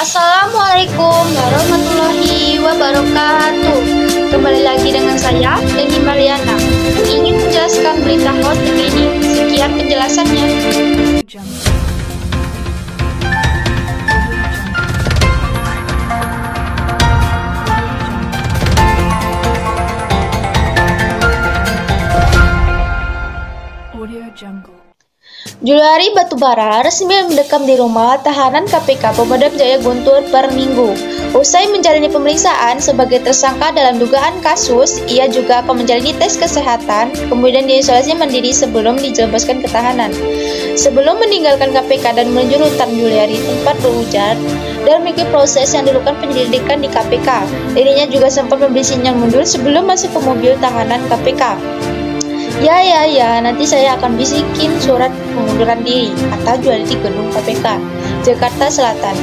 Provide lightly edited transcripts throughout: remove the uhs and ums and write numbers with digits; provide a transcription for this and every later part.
Assalamualaikum warahmatullahi wabarakatuh. Kembali lagi dengan saya, Leni Mariana, yang ingin menjelaskan berita hot terkini. Sekian penjelasannya. Juliari Batubara resmi mendekam di rumah tahanan KPK Polda Jaya Guntur per Minggu. Usai menjalani pemeriksaan sebagai tersangka dalam dugaan kasus, ia juga akan menjalani tes kesehatan, kemudian diisolasi mandiri sebelum dijebloskan ke tahanan. Sebelum meninggalkan KPK dan menuju rutan Juliari tempat berujar dan mengikuti proses yang dilakukan penyelidikan di KPK, dirinya juga sempat memberi sinyal mundur sebelum masuk ke mobil tahanan KPK. Ya, nanti saya akan bisikin surat pengunduran diri, kata Juliari di gedung KPK, Jakarta Selatan.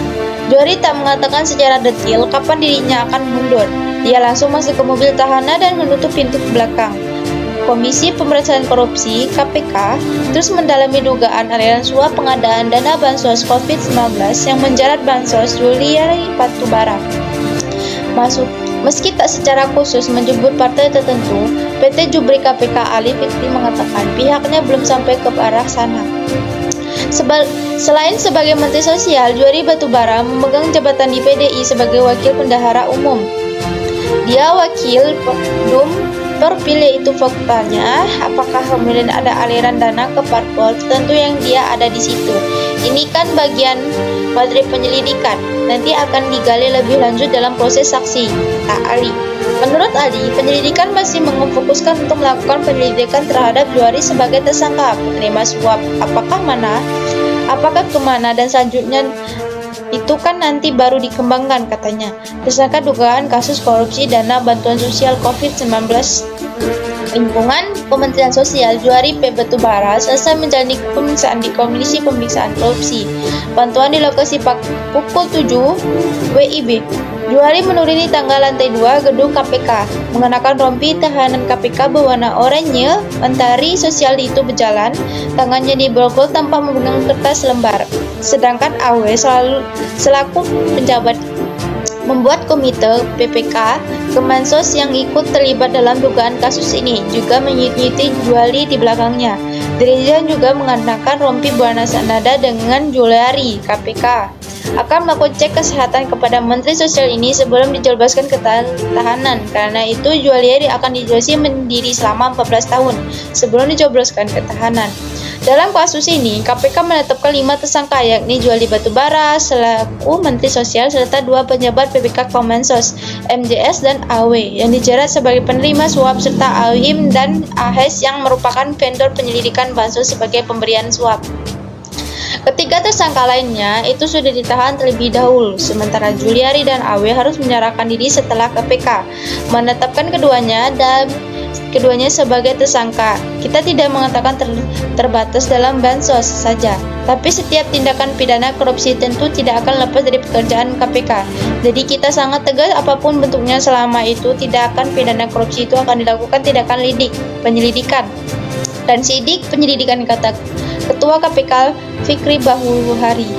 Juliari tak mengatakan secara detail kapan dirinya akan mundur. Dia langsung masuk ke mobil tahanan dan menutup pintu ke belakang. Komisi Pemberantasan Korupsi (KPK) terus mendalami dugaan aliran suap pengadaan dana bansos COVID-19 yang menjerat bansos Juliari Batubara. Meski tak secara khusus menyebut partai tertentu, PT Jubir KPK Ali Fikri mengatakan pihaknya belum sampai ke arah sana. Selain sebagai Menteri Sosial, Juliari Batubara memegang jabatan di PDI sebagai Wakil Bendahara Umum. Dia wakil PDUM terpilih. Itu faktanya. Apakah kemudian ada aliran dana ke parpol tertentu yang dia ada di situ? Ini kan bagian materi penyelidikan. Nanti akan digali lebih lanjut dalam proses saksi, kata Ali. Menurut Ali, penyelidikan masih memfokuskan untuk melakukan penyelidikan terhadap Juliari sebagai tersangka penerima suap. Apakah kemana dan selanjutnya itu kan nanti baru dikembangkan, katanya. Tersangka dugaan kasus korupsi dana bantuan sosial COVID-19 lingkungan Kementerian Sosial, Juliari P. Batubara selesai menjalani pemeriksaan di Komisi Pemeriksaan Korupsi. Bantuan di lokasi pukul 7 WIB. Juliari menuruni tangga lantai 2 gedung KPK, mengenakan rompi tahanan KPK berwarna oranye. Mentari Sosial itu berjalan, tangannya diborgol tanpa memegang kertas lembar. Sedangkan AW selaku penjabat membuat komite PPK Kemensos yang ikut terlibat dalam dugaan kasus ini juga menyiti Juliari di belakangnya. Dirinya juga mengenakan rompi berwarna senada dengan Juliari. KPK akan melakukan cek kesehatan kepada Menteri Sosial ini sebelum dijebloskan ke tahanan. Karena itu Juliari akan diisolasi mandiri selama 14 tahun sebelum dijebloskan ke tahanan. Dalam kasus ini, KPK menetapkan 5 tersangka, yakni Juliari Batubara selaku Menteri Sosial serta 2 pejabat PPK Kemensos, MJS dan AW, yang dijerat sebagai penerima suap, serta AWIM dan AHES yang merupakan vendor penyelidikan bansos sebagai pemberian suap. Ketiga tersangka lainnya itu sudah ditahan terlebih dahulu, sementara Juliari dan AW harus menyerahkan diri setelah KPK menetapkan keduanya sebagai tersangka. Kita tidak mengatakan terbatas dalam bansos saja, tapi setiap tindakan pidana korupsi tentu tidak akan lepas dari pekerjaan KPK. Jadi kita sangat tegas apapun bentuknya selama itu tidak akan pidana korupsi itu akan dilakukan tindakan penyelidikan dan sidik penyelidikan, kata Ketua KPK Fikri Bahuri.